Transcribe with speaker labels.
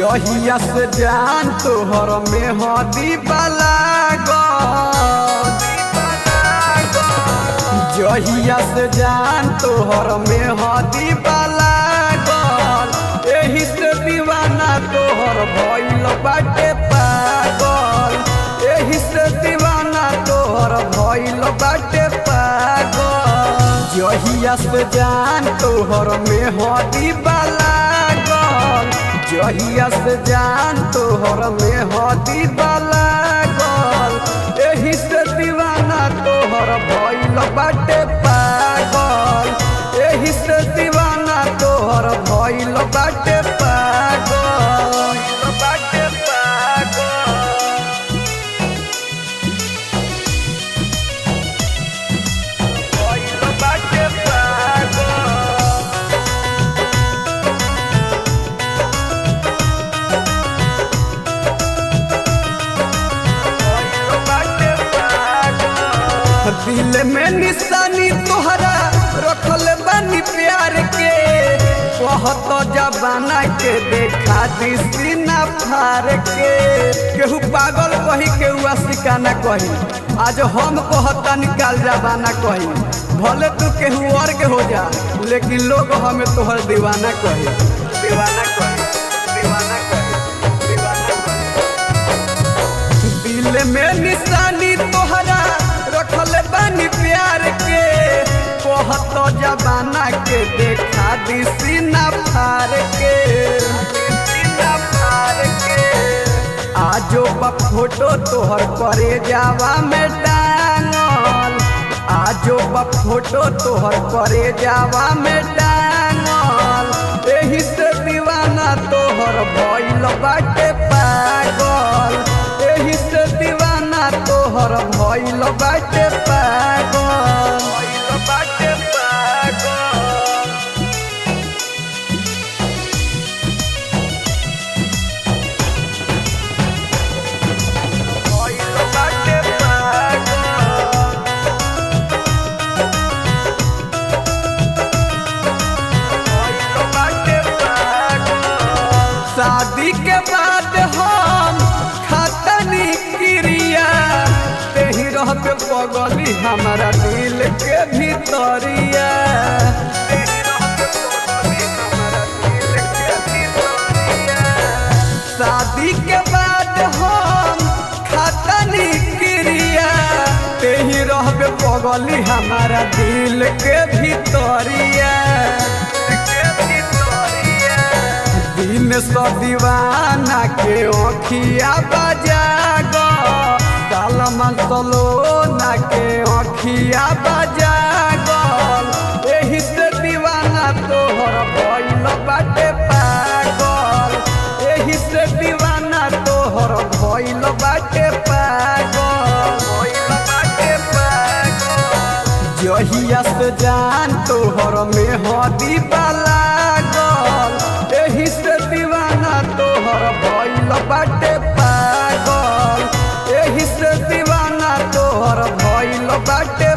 Speaker 1: जहिया से जान तोहर में हदी जहिया से जान तोहर में हदी गल एही से दीवाना तोहर भइल बाटे पागल एही से दीवाना तोहर भइल बाटे पागल जहिया से जान तोहर में हदी गल जहिया से जान तोहर में हदी गल एही से दीवाना तोहर भइल बाटे पागल एही से दीवाना तोहर भइल बाटे पागल बाटे पागल भइल बाटे पागल दिल में निशानी तोहरा रखल बानी प्यार के कहत जबाना के देखा दी सीना फार के केहू पागल कही केहू आशिकाना कही आज हम कहता निकाल जबाना कही भले तू केहू और के हो जा लेकिन लोग हमें तोहर दीवाना कही दीवाना कही दीवाना कही दीवाना कही दिल में निशानी तोहरा रखल बानी प्यार के कहत जबाना के देखा दी सीना फार के सीना फार के आजो बा फोटो तोहर करे जावा में टांगल आजो बा फोटो तोहर करे जावा में टांगल एही से दीवाना तोहर भइल बाटे पागल एही से दीवाना तोहर भइल बाटे पागल भइल बाटे पागल भइल बाटे पागल भइल बाटे पागल शादी के बाद हम खतनी क्रिया तेही रहते पगली हमारा दिल के भीतरिया शादी के बाद हम खतनी क्रिया तेही रहबे पगली हमारा दिल के भीतरिया दिन सौ दीवाना के आँखिया बजा गल सलोना के आँखिया बजा गल एही से दीवाना तोहर भइल बाटे पागल एही से दीवाना तोहर भइल बाटे पागल भइल बाटे पागल जहिया से जान तोहर में हदी गल एही से दीवाना तोहर भइल बाटे पागल एही से दीवाना तोहर भइल बाटे